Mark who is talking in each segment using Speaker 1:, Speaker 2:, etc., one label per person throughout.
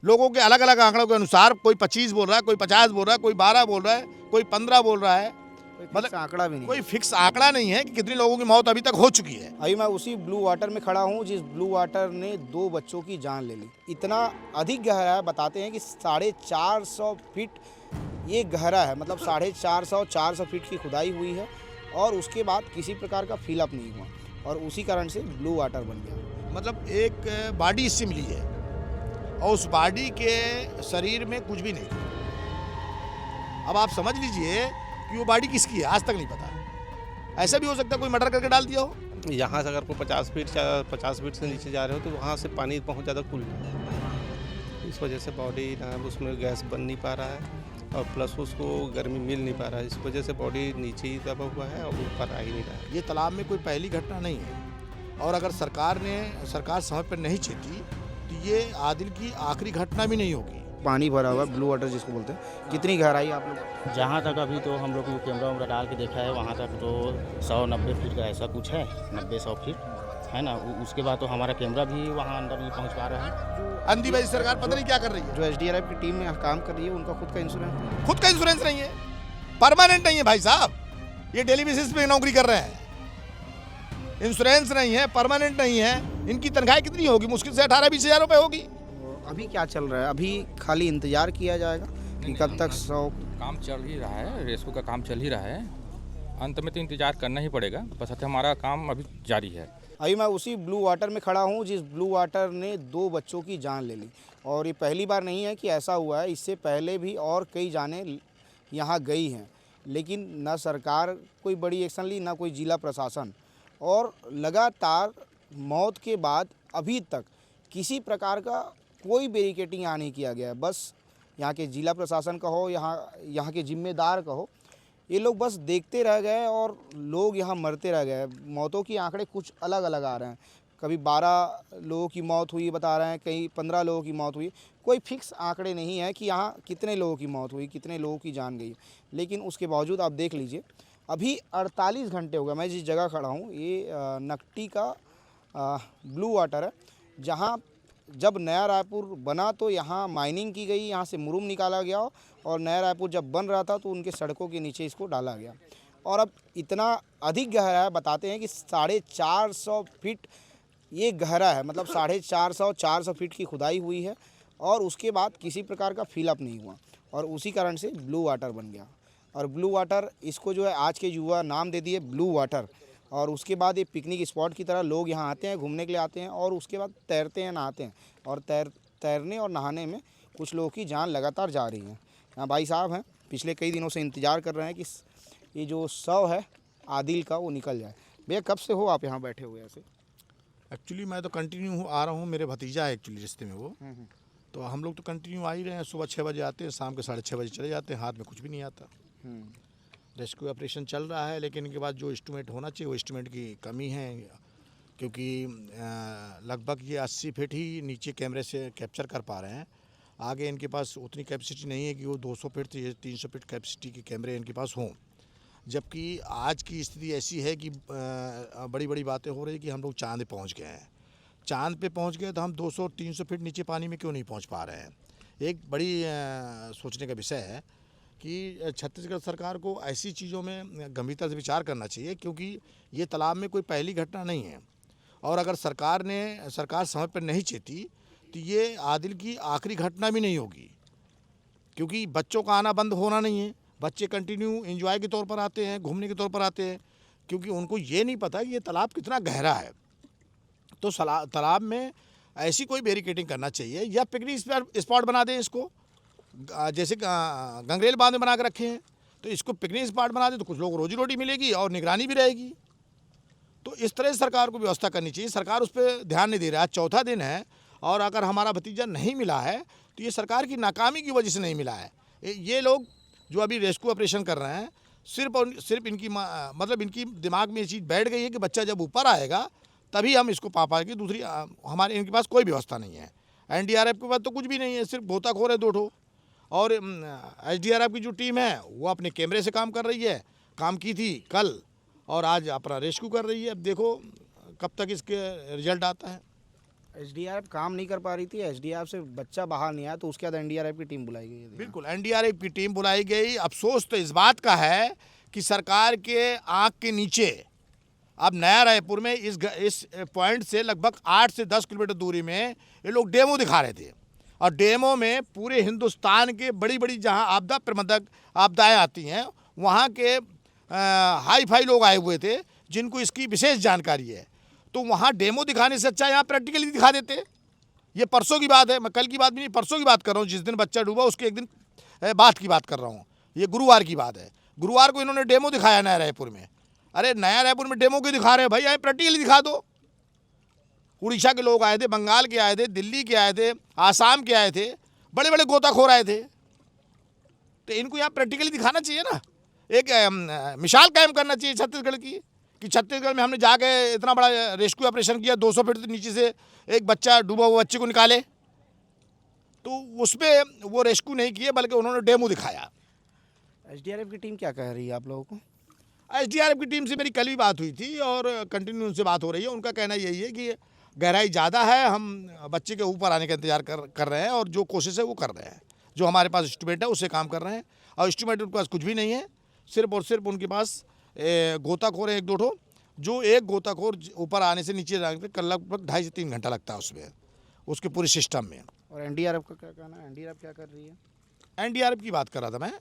Speaker 1: लोगों के अलग अलग आंकड़ों के अनुसार कोई 25 बोल रहा है, कोई 50 बोल रहा है, कोई 12 बोल रहा है, कोई 15 बोल रहा है।
Speaker 2: मतलब आंकड़ा भी नहीं
Speaker 1: कोई
Speaker 2: है।
Speaker 1: फिक्स आंकड़ा नहीं है कि कितनी लोगों की मौत अभी तक हो चुकी है।
Speaker 2: अभी मैं उसी ब्लू वाटर में खड़ा हूँ जिस ब्लू वाटर ने 2 बच्चों की जान ले ली। इतना अधिक गहरा है, बताते हैं कि 450 फीट ये गहरा है, मतलब 450 फीट की खुदाई हुई है और उसके बाद किसी प्रकार का फिलअप नहीं हुआ और उसी कारण से ब्लू वाटर बन गया।
Speaker 1: मतलब एक बॉडी इससे मिली है और उस बॉडी के शरीर में कुछ भी नहीं। अब आप समझ लीजिए कि वो बॉडी किसकी है, आज तक नहीं पता। ऐसा भी हो सकता है कोई मर्डर करके डाल दिया हो।
Speaker 3: यहाँ से अगर कोई 50 फीट से नीचे जा रहे हो तो वहाँ से पानी पहुँच जाता पुल। इस वजह से बॉडी ना उसमें गैस बन नहीं पा रहा है और प्लस उसको गर्मी मिल नहीं पा रहा है। इस वजह से बॉडी नीचे ही दबा हुआ है और ऊपर आ ही नहीं रहा है।
Speaker 1: ये तालाब में कोई पहली घटना नहीं है और अगर सरकार समय पर नहीं चेती तो ये आदिल की आखिरी घटना भी नहीं होगी।
Speaker 2: पानी भरा हुआ ब्लू वाटर जिसको बोलते हैं। कितनी गहराई आप लोग?
Speaker 4: जहाँ तक अभी तो हम लोग को कैमरा वैमरा डाल के देखा है वहाँ तक तो 190 फीट का ऐसा कुछ है, 90-100 फीट है ना। उसके बाद तो हमारा कैमरा भी वहाँ अंदर नहीं पहुँच पा रहा है।
Speaker 1: अंधी भाई सरकार पता नहीं क्या कर रही है।
Speaker 2: जो एसडीआरएफ की टीम में काम कर रही है उनका खुद का इंश्योरेंस
Speaker 1: नहीं है, परमानेंट नहीं है भाई साहब। ये डेली बेसिस पे नौकरी कर रहे हैं, इंश्योरेंस नहीं है, परमानेंट नहीं है। इनकी तनख्वाह कितनी होगी? मुश्किल से 18-20 हज़ार रुपये होगी।
Speaker 2: अभी क्या चल रहा है? अभी खाली इंतजार किया जाएगा कि कब तक 100
Speaker 5: काम चल ही रहा है, रेस्क्यू का काम चल ही रहा है। अंत में तो इंतजार करना ही पड़ेगा, बस हमारा काम अभी जारी है।
Speaker 2: अभी मैं उसी ब्लू वाटर में खड़ा हूँ जिस ब्लू वाटर ने 2 बच्चों की जान ले ली और ये पहली बार नहीं है कि ऐसा हुआ है। इससे पहले भी और कई जानें यहाँ गई हैं, लेकिन ना सरकार कोई बड़ी एक्शन ली, ना कोई जिला प्रशासन। और लगातार मौत के बाद अभी तक किसी प्रकार का कोई बैरिकेडिंग यहाँ नहीं किया गया है। बस यहाँ के जिला प्रशासन कहो, यहाँ के जिम्मेदार कहो, ये लोग बस देखते रह गए और लोग यहाँ मरते रह गए। मौतों की आंकड़े कुछ अलग अलग आ रहे हैं। कभी 12 लोगों की मौत हुई बता रहे हैं, कहीं 15 लोगों की मौत हुई। कोई फिक्स आंकड़े नहीं है कि यहाँ कितने लोगों की मौत हुई, कितने लोगों की जान गई। लेकिन उसके बावजूद आप देख लीजिए, अभी 48 घंटे हो गए मैं जिस जगह खड़ा हूँ, ये नकटी का ब्लू वाटर है। जहाँ जब नया रायपुर बना तो यहाँ माइनिंग की गई, यहाँ से मुरुम निकाला गया और नया रायपुर जब बन रहा था तो उनके सड़कों के नीचे इसको डाला गया। और अब इतना अधिक गहरा है, बताते हैं कि 450 फीट ये गहरा है, मतलब 450 फीट की खुदाई हुई है और उसके बाद किसी प्रकार का फिलअप नहीं हुआ और उसी कारण से ब्लू वाटर बन गया। और ब्लू वाटर इसको जो है आज के युवा नाम दे दिए ब्लू वाटर। और उसके बाद ये पिकनिक स्पॉट की तरह लोग यहाँ आते हैं, घूमने के लिए आते हैं और उसके बाद तैरते हैं, नहाते हैं। और तैरने और नहाने में कुछ लोगों की जान लगातार जा रही है। यहाँ भाई साहब हैं, पिछले कई दिनों से इंतज़ार कर रहे हैं कि ये जो शव है आदिल का वो निकल जाए। भैया कब से हो आप यहाँ बैठे हुए ऐसे?
Speaker 1: एक्चुअली मैं तो कंटिन्यू आ रहा हूँ, मेरे भतीजा है एक्चुअली रिश्ते में वो। तो हम लोग तो कंटिन्यू आ ही रहे हैं। सुबह 6 बजे आते हैं, शाम के 6:30 बजे चले जाते हैं। हाथ में कुछ भी नहीं आता। रेस्क्यू ऑपरेशन चल रहा है, लेकिन इनके बाद जो एस्टिमेट होना चाहिए वो एस्टिमेट की कमी है, क्योंकि लगभग ये 80 फीट ही नीचे कैमरे से कैप्चर कर पा रहे हैं। आगे इनके पास उतनी कैपेसिटी नहीं है कि वो 200 फीट से 300 फीट कैपेसिटी के कैमरे इनके पास हों। जबकि आज की स्थिति ऐसी है कि बड़ी बड़ी बातें हो रही है कि हम लोग चांद पे पहुँच गए हैं। चांद पे पहुँच गए तो हम 200-300 फीट नीचे पानी में क्यों नहीं पहुँच पा रहे हैं? एक बड़ी सोचने का विषय है कि छत्तीसगढ़ सरकार को ऐसी चीज़ों में गंभीरता से विचार करना चाहिए, क्योंकि ये तालाब में कोई पहली घटना नहीं है और अगर सरकार समय पर नहीं चेती तो ये आदिल की आखिरी घटना भी नहीं होगी। क्योंकि बच्चों का आना बंद होना नहीं है। बच्चे कंटिन्यू एंजॉय के तौर पर आते हैं, घूमने के तौर पर आते हैं, क्योंकि उनको ये नहीं पता कि ये तालाब कितना गहरा है। तो तालाब में ऐसी कोई बैरिकेडिंग करना चाहिए या पिकनिक स्पॉट बना दें इसको। जैसे गंगरेल बांध में बना के रखे हैं तो इसको पिकनिक स्पॉट बना दें तो कुछ लोग रोजी रोटी मिलेगी और निगरानी भी रहेगी। तो इस तरह से सरकार को व्यवस्था करनी चाहिए। सरकार उस पर ध्यान नहीं दे रहा है। चौथा दिन है और अगर हमारा भतीजा नहीं मिला है तो ये सरकार की नाकामी की वजह से नहीं मिला है। ये लोग जो अभी रेस्क्यू ऑपरेशन कर रहे हैं, सिर्फ और सिर्फ इनकी मतलब इनकी दिमाग में ये चीज़ बैठ गई है कि बच्चा जब ऊपर आएगा तभी हम इसको पा पाएंगे। दूसरी हमारे इनके पास कोई व्यवस्था नहीं है। एनडीआरएफ के पास तो कुछ भी नहीं है, सिर्फ गोताखोर है 2 ठो। और एसडीआरएफ की जो टीम है वो अपने कैमरे से काम कर रही है, काम की थी कल और आज अपना रेस्क्यू कर रही है। अब देखो कब तक इसके रिजल्ट आता है।
Speaker 2: एसडीआरएफ काम नहीं कर पा रही थी, एसडीआरएफ से बच्चा बाहर नहीं आया तो उसके बाद एनडीआरएफ की टीम बुलाई गई है।
Speaker 1: बिल्कुल एनडीआरएफ की टीम बुलाई गई। अफसोस तो इस बात का है कि सरकार के आंख के नीचे अब नया रायपुर में इस पॉइंट से लगभग 8 से 10 किलोमीटर दूरी में ये लोग डेमो दिखा रहे थे, और डेमो में पूरे हिंदुस्तान के बड़ी बड़ी जहां आपदा प्रबंधक आपदाएं आती हैं वहां के हाई फाई लोग आए हुए थे जिनको इसकी विशेष जानकारी है। तो वहाँ डेमो दिखाने से अच्छा यहाँ प्रैक्टिकली दिखा देते। ये परसों की बात है, मैं कल की बात भी नहीं, परसों की बात कर रहा हूँ। जिस दिन बच्चा डूबा उसके एक दिन बाद की बात कर रहा हूँ। ये गुरुवार की बात है। गुरुवार को इन्होंने डेमो दिखाया नया रायपुर में। अरे नया रायपुर में डेमो क्यों दिखा रहे हैं भाई, यहाँ प्रैक्टिकली दिखा दो। उड़ीसा के लोग आए थे, बंगाल के आए थे, दिल्ली के आए थे, आसाम के आए थे, बड़े बड़े गोताखोर आए थे। तो इनको यहाँ प्रैक्टिकली दिखाना चाहिए ना, एक मिसाल कायम करना चाहिए छत्तीसगढ़ की, कि छत्तीसगढ़ में हमने जाके इतना बड़ा रेस्क्यू ऑपरेशन किया, 200 फीट नीचे से एक बच्चा डूबा हुआ बच्चे को निकाले। तो उसमें वो रेस्क्यू नहीं किए बल्कि उन्होंने डेमो दिखाया।
Speaker 2: एसडीआरएफ की टीम क्या कह रही है आप लोगों को?
Speaker 1: एसडीआरएफ की टीम से मेरी कल भी बात हुई थी और कंटिन्यू उनसे बात हो रही है। उनका कहना यही है कि गहराई ज़्यादा है, हम बच्चे के ऊपर आने का इंतजार कर रहे हैं और जो कोशिश है वो कर रहे हैं। जो हमारे पास इंस्ट्रूमेंट है उससे काम कर रहे हैं, और इंस्ट्रूमेंट उनके पास कुछ भी नहीं है। सिर्फ और सिर्फ उनके पास गोताखोर है 1-2 ठो, जो एक गोताखोर ऊपर आने से नीचे जाने पर लगभग 2.5 से 3 घंटा लगता है उसमें, उसके पूरे सिस्टम में।
Speaker 2: और एनडीआरएफ का क्या कहना है? एनडीआरएफ क्या कर रही है?
Speaker 1: एनडीआरएफ की बात कर रहा था मैं,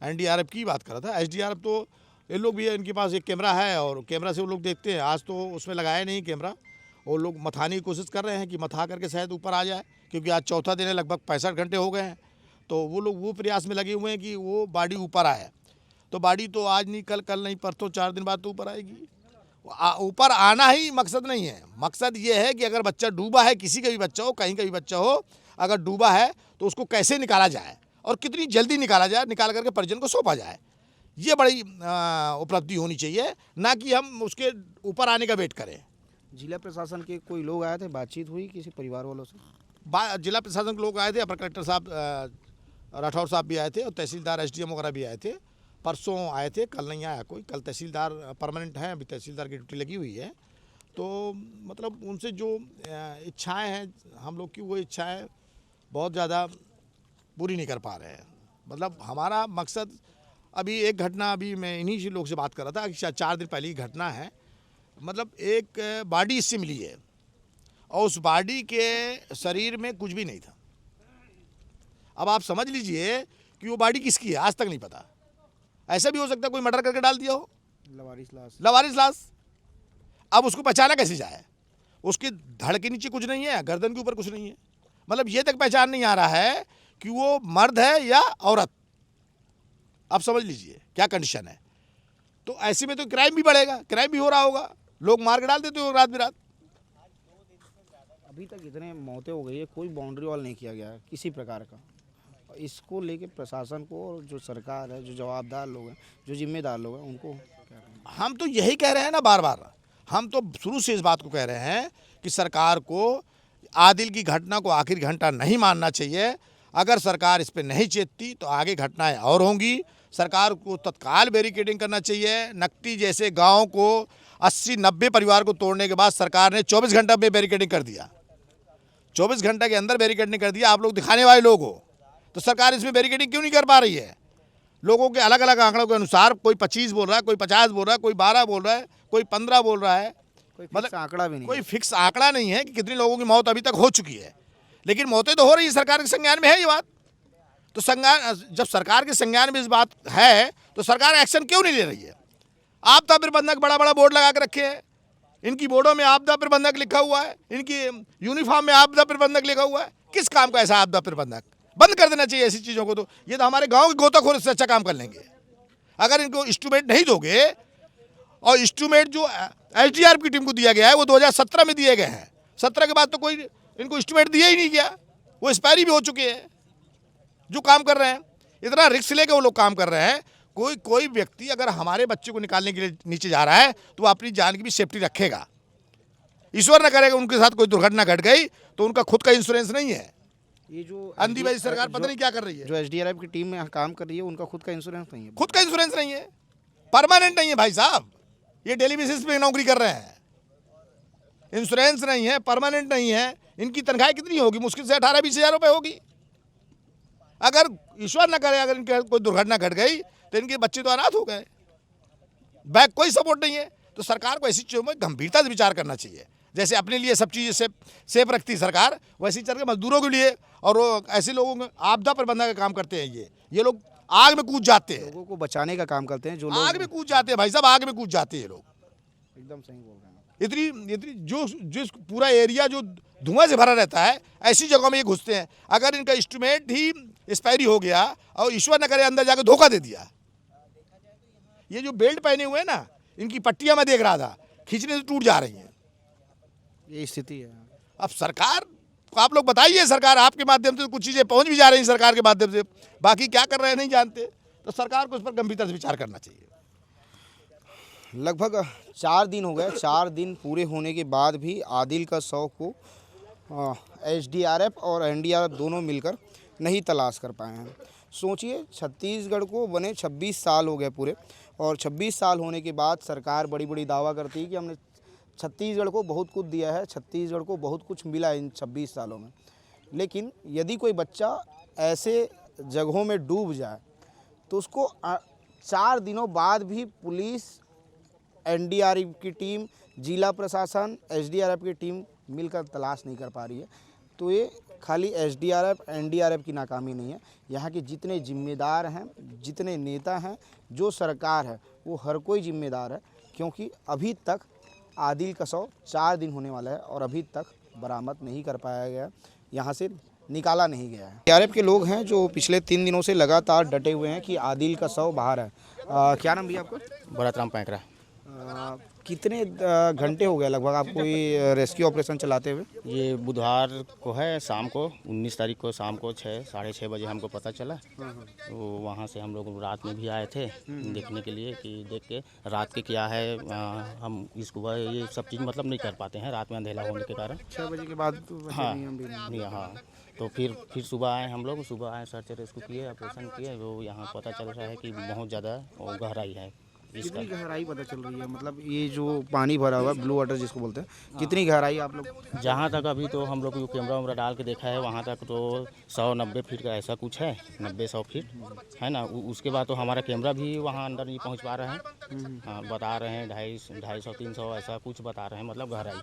Speaker 1: एनडीआरएफ की बात कर रहा था। एसडीआरएफ तो ये लोग भी है, इनके पास एक कैमरा है और कैमरा से वो लोग देखते हैं। आज तो उसमें लगाया नहीं कैमरा, वो लोग मथाने की कोशिश कर रहे हैं कि मथा करके शायद ऊपर आ जाए, क्योंकि आज चौथा दिन है, लगभग 65 घंटे हो गए हैं। तो वो लोग वो प्रयास में लगे हुए हैं कि वो बॉडी ऊपर आए। तो बॉडी तो आज नहीं, कल नहीं, परसों 4 दिन बाद तो ऊपर आएगी। ऊपर आना ही मकसद नहीं है। मकसद ये है कि अगर बच्चा डूबा है, किसी का भी बच्चा हो, कहीं का भी बच्चा हो, अगर डूबा है तो उसको कैसे निकाला जाए और कितनी जल्दी निकाला जाए, निकाल करके परिजन को सौंपा जाए। ये बड़ी उपलब्धि होनी चाहिए, ना कि हम उसके ऊपर आने का वेट करें।
Speaker 2: जिला प्रशासन के कोई लोग आए थे, बातचीत हुई किसी परिवार वालों से?
Speaker 1: जिला प्रशासन के लोग आए थे, अपर कलेक्टर साहब राठौर साहब भी आए थे और तहसीलदार एसडीएम वगैरह भी आए थे। परसों आए थे, कल नहीं आया कोई। कल तहसीलदार परमानेंट हैं, अभी तहसीलदार की ड्यूटी लगी हुई है। तो मतलब उनसे जो इच्छाएं हैं हम लोग की, वो इच्छाएं बहुत ज़्यादा पूरी नहीं कर पा रहे हैं। मतलब हमारा मकसद, अभी एक घटना, अभी मैं इन्हीं से लोग से बात कर रहा था कि 4 दिन पहले की घटना है। मतलब एक बॉडी इससे मिली है और उस बॉडी के शरीर में कुछ भी नहीं था। अब आप समझ लीजिए कि वो बॉडी किसकी है, आज तक नहीं पता। ऐसा भी हो सकता है कोई मर्डर करके डाल दिया हो, लवारिस लाश। अब उसको पहचाना कैसे जाए? उसके धड़ के नीचे कुछ नहीं है, गर्दन के ऊपर कुछ नहीं है। मतलब ये तक पहचान नहीं आ रहा है कि वो मर्द है या औरत। आप समझ लीजिए क्या कंडीशन है। तो ऐसे में तो क्राइम भी बढ़ेगा, क्राइम भी हो रहा होगा, लोग मार के डाल देते हो रात बिरात।
Speaker 2: अभी तक इतने मौतें हो गई है, कोई बाउंड्री वॉल नहीं किया गया है किसी प्रकार का। इसको लेके प्रशासन को और जो सरकार है, जो जवाबदार लोग हैं, जो जिम्मेदार लोग हैं, उनको क्या करना?
Speaker 1: हम तो यही कह रहे हैं ना बार बार। हम तो शुरू से इस बात को कह रहे हैं कि सरकार को आदिल की घटना को आखिरी घंटा नहीं मानना चाहिए। अगर सरकार इस पर नहीं चेतती तो आगे घटनाएं और होंगी। सरकार को तत्काल बैरिकेडिंग करना चाहिए। नकटी जैसे गाँव को 80-90 परिवार को तोड़ने के बाद सरकार ने 24 घंटा में बैरिकेडिंग कर दिया। 24 घंटे के अंदर बैरिकेडिंग कर दिया। आप लोग दिखाने वाले लोग हो, तो सरकार इसमें बैरिकेडिंग क्यों नहीं कर पा रही है? लोगों के अलग अलग आंकड़ों के अनुसार कोई 25 बोल रहा है, कोई 50 बोल रहा है, कोई 12 बोल रहा है, कोई 15 बोल रहा है।
Speaker 2: मतलब आंकड़ा भी नहीं,
Speaker 1: कोई फिक्स आंकड़ा नहीं है कि कितने लोगों की मौत अभी तक हो चुकी है। लेकिन मौतें तो हो रही है, सरकार के संज्ञान में है ये बात। तो संज्ञान, जब सरकार के संज्ञान में इस बात है तो सरकार एक्शन क्यों नहीं ले रही है? आपदा प्रबंधक बड़ा बड़ा बोर्ड लगा कर रखे हैं, इनकी बोर्डों में आपदा प्रबंधक लिखा हुआ है, इनकी यूनिफॉर्म में आपदा प्रबंधक लिखा हुआ है। किस काम का ऐसा आपदा प्रबंधक? बंद कर देना चाहिए ऐसी चीज़ों को। तो ये तो हमारे गांव के गोताखोर इससे अच्छा काम कर लेंगे। अगर इनको इंस्ट्रूमेंट नहीं दोगे, और इंस्ट्रूमेंट जो एसडीआरएफ की टीम को दिया गया है वो 2017 में दिए गए हैं। 17 के बाद तो कोई इनको इंस्ट्रूमेंट दिया ही नहीं गया, वो एक्सपायरी भी हो चुके हैं। जो काम कर रहे हैं, इतना रिस्क लेके वो लोग काम कर रहे हैं। कोई व्यक्ति अगर हमारे बच्चे को निकालने के लिए नीचे जा रहा है तो वो अपनी जान की भी सेफ्टी रखेगा। ईश्वर न करेगा उनके साथ कोई दुर्घटना घट गई तो उनका खुद का इंश्योरेंस नहीं है।
Speaker 2: ये जो
Speaker 1: अंधी सरकार पता नहीं क्या कर रही है।
Speaker 2: जो एसडीआरएफ की टीम में यहाँ काम कर रही है, उनका खुद का इंश्योरेंस नहीं है।
Speaker 1: खुद का इंश्योरेंस नहीं है, परमानेंट नहीं है भाई साहब। ये डेली बेसिस पे नौकरी कर रहे हैं। इंश्योरेंस नहीं है, परमानेंट नहीं है, इनकी तनख्वाह कितनी होगी? मुश्किल से 18-20 हज़ार रुपये होगी। अगर ईश्वर न करे, अगर इनके कोई दुर्घटना घट गई तो इनके बच्चे तो अनाथ हो गए, बैक कोई सपोर्ट नहीं है। तो सरकार को ऐसी चीज़ों में गंभीरता से विचार करना चाहिए। जैसे अपने लिए सब चीज़ सेफ रखती है सरकार, वैसे चल के मजदूरों के लिए और वो ऐसे लोगों को आपदा प्रबंधन का काम करते हैं। ये लोग आग में कूद जाते हैं,
Speaker 2: लोगों को बचाने का काम करते हैं। जो लोग
Speaker 1: आग में कूद जाते हैं भाई साहब, आग में कूद जाते हैं ये लोग।
Speaker 2: एकदम सही बोल रहे हैं।
Speaker 1: इतनी जो पूरा एरिया जो धुआं से भरा रहता है, ऐसी जगहों में ये घुसते हैं। अगर इनका इंस्ट्रूमेंट ही एक्सपायरी हो गया और ईश्वर न करे अंदर जाकर धोखा दे दिया, ये जो बेल्ट पहने हुए हैं ना, इनकी पट्टियां मैं देख रहा था, खींचने से टूट जा रही हैं।
Speaker 2: ये स्थिति है।
Speaker 1: अब सरकार को आप लोग बताइए, सरकार आपके माध्यम से कुछ चीज़ें पहुंच भी जा रही हैं सरकार के माध्यम से, बाकी क्या कर रहे हैं नहीं जानते। तो सरकार को इस पर गंभीरता से विचार करना चाहिए।
Speaker 2: लगभग 4 दिन हो गए। 4 दिन पूरे होने के बाद भी आदिल का शव को एसडीआरएफ और एनडीआरएफ दोनों मिलकर नहीं तलाश कर पाए हैं। सोचिए, छत्तीसगढ़ को बने 26 साल हो गए पूरे, और 26 साल होने के बाद सरकार बड़ी बड़ी दावा करती है कि हमने छत्तीसगढ़ को बहुत कुछ दिया है, छत्तीसगढ़ को बहुत कुछ मिला इन 26 सालों में। लेकिन यदि कोई बच्चा ऐसे जगहों में डूब जाए तो उसको 4 दिनों बाद भी पुलिस, एनडीआरएफ की टीम, जिला प्रशासन, एसडीआरएफ की टीम मिलकर तलाश नहीं कर पा रही है। तो ये खाली एसडीआरएफ, एनडीआरएफ की नाकामी नहीं है। यहाँ के जितने जिम्मेदार हैं, जितने नेता हैं, जो सरकार है, वो हर कोई जिम्मेदार है, क्योंकि अभी तक आदिल का शव 4 दिन होने वाला है और अभी तक बरामद नहीं कर पाया गया, यहाँ से निकाला नहीं गया है। एसडीआरएफ के लोग हैं जो पिछले 3 दिनों से लगातार डटे हुए हैं कि आदिल का शव बाहर है। क्या नाम भैया आपका?
Speaker 4: भरतराम पैंकरा।
Speaker 2: कितने घंटे हो गए लगभग आपको ये रेस्क्यू ऑपरेशन चलाते हुए?
Speaker 4: ये बुधवार को है, शाम को 19 तारीख को शाम को 6-6:30 बजे हमको पता चला। तो वहाँ से हम लोग रात में भी आए थे देखने के लिए कि देख के रात के क्या है। हम इसको ये सब चीज़ मतलब नहीं कर पाते हैं रात में अंधेरा होने के कारण।
Speaker 2: 6 बजे के बाद तो
Speaker 4: हाँ हाँ। तो फिर सुबह आए हम लोग, सुबह आए, सर्च रेस्क्यू किए, ऑपरेशन किए। वो यहाँ पता चल रहा है कि बहुत ज़्यादा गहराई है।
Speaker 2: कितनी गहराई पता चल रही है? मतलब ये जो पानी भरा हुआ है, ब्लू वाटर जिसको बोलते हैं, कितनी गहराई आप लोग?
Speaker 4: जहाँ तक अभी तो हम लोग कैमरा वैमरा डाल के देखा है, वहाँ तक तो 100-90 फीट का ऐसा कुछ है, 90-100 फीट है ना। उसके बाद तो हमारा कैमरा भी वहाँ अंदर नहीं पहुँच पा रहा है। हाँ, बता रहे हैं 250-300 ऐसा कुछ बता रहे हैं, मतलब गहराई।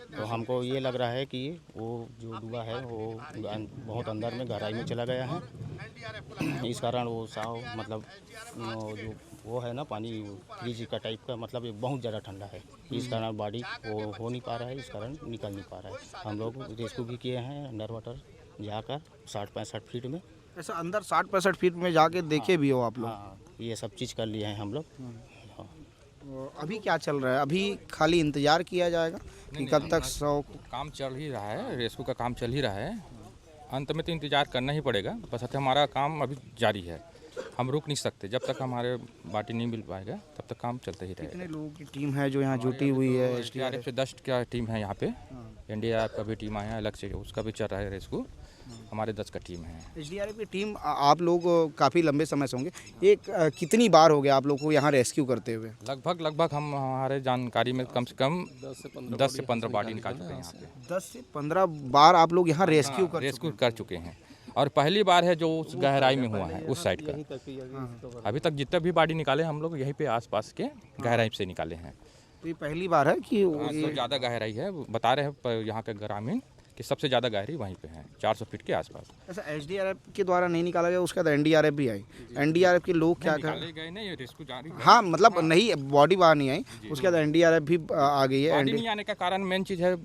Speaker 4: तो हमको ये लग रहा है कि वो जो डूबा है वो बहुत अंदर में गहराई में चला गया है। इस कारण वो साव मतलब जो वो है ना पानी फ्रिज का टाइप का, मतलब ये बहुत ज़्यादा ठंडा है। इस कारण बॉडी वो हो नहीं पा रहा है, इस कारण निकल नहीं पा रहा है। हम लोग रेस्क्यू भी किए हैं अंडर वाटर जाकर 60-65 फीट में।
Speaker 2: ऐसा अंदर 60-65 फीट में जाके देखे भी हो आप लोग?
Speaker 4: हाँ, ये सब चीज़ कर लिए हैं हम लोग। हाँ।
Speaker 2: अभी क्या चल रहा है? अभी खाली इंतजार किया जाएगा कि कब तक शव?
Speaker 5: काम चल ही रहा है, रेस्क्यू का काम चल ही रहा है। अंत में तो इंतज़ार करना ही पड़ेगा, बस हमारा काम अभी जारी है। हम रुक नहीं सकते, जब तक हमारे बाटी नहीं मिल पाएगा तब तक काम चलते ही रहेगा।
Speaker 2: कितने लोगों की टीम है जो यहाँ जुटी हुई है?
Speaker 5: एसडीआरएफ से 10 का टीम है यहाँ पे, एनडीआरएफ का भी टीम आया है अलग से, उसका भी चल रहा है रेस्क्यू। हमारे 10 का टीम है।
Speaker 2: एसडीआरएफ की टीम आप लोग काफ़ी लंबे समय से होंगे, एक कितनी बार हो गया आप लोग को यहाँ रेस्क्यू करते हुए?
Speaker 5: लगभग हम हमारे जानकारी में कम से कम 10 से 15 बॉडी निकाल चुके हैं यहाँ पे।
Speaker 2: 10 से 15 बार आप लोग यहाँ रेस्क्यू
Speaker 5: कर चुके हैं, और पहली बार है जो उस गहराई में हुआ है उस साइड का। अभी तक जितने भी बॉडी निकाले हम लोग यहीं पे आसपास के गहराई से निकाले हैं।
Speaker 2: तो ये पहली बार है कि
Speaker 5: तो ज़्यादा गहराई है, बता रहे हैं यहाँ के ग्रामीण कि सबसे ज़्यादा गहराई वहीं पे है, 400 फीट के आसपास।
Speaker 2: ऐसा एसडीआरएफ के द्वारा नहीं निकाला गया, उसके बाद एनडीआरएफ भी आई। एनडीआरएफ के लोग क्या कर
Speaker 5: गए नहीं, ये रेस्क्यू जारी है।
Speaker 2: हाँ, मतलब नहीं, बॉडी बाहर नहीं आई, उसके बाद एनडीआरएफ भी आ गई है।
Speaker 5: बॉडी नहीं आने का कारण मेन चीज़ है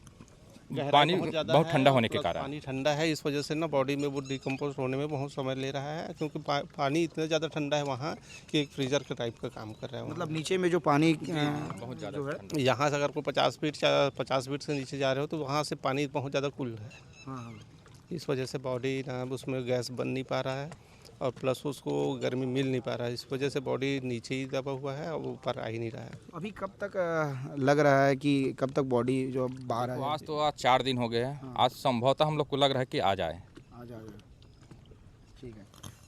Speaker 5: पानी बहुत ठंडा होने के कारण।
Speaker 3: पानी ठंडा है, इस वजह से ना बॉडी में वो डिकम्पोज होने में बहुत समय ले रहा है, क्योंकि पानी इतना ज़्यादा ठंडा है वहाँ कि एक फ्रीजर के टाइप का काम कर रहा है।
Speaker 2: मतलब नीचे में जो पानी
Speaker 5: बहुत ज़्यादा
Speaker 2: जो है,
Speaker 3: यहाँ से अगर कोई 50 फीट से नीचे जा रहे हो तो वहाँ से पानी बहुत ज़्यादा कूल है।
Speaker 2: हाँ,
Speaker 3: इस वजह से बॉडी ना उसमें गैस बन नहीं पा रहा है और प्लस उसको गर्मी मिल नहीं पा रहा है। इस वजह से बॉडी नीचे ही दबा हुआ है और ऊपर आ ही नहीं रहा है।
Speaker 2: अभी कब तक लग रहा है कि कब तक बॉडी जो बाहर है?
Speaker 5: आज 4 दिन हो गए हैं। आज संभवतः हम लोग को लग रहा है कि आ जाए।
Speaker 2: ठीक है।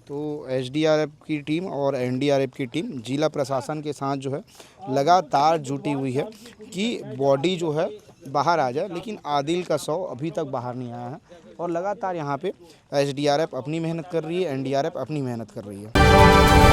Speaker 2: तो एसडीआरएफ की टीम और एनडीआरएफ की टीम जिला प्रशासन के साथ जो है लगातार जुटी हुई है कि बॉडी जो है बाहर आ जाए, लेकिन आदिल का शव अभी तक बाहर नहीं आया है। और लगातार यहाँ पे एसडीआरएफ अपनी मेहनत कर रही है, एनडीआरएफ अपनी मेहनत कर रही है।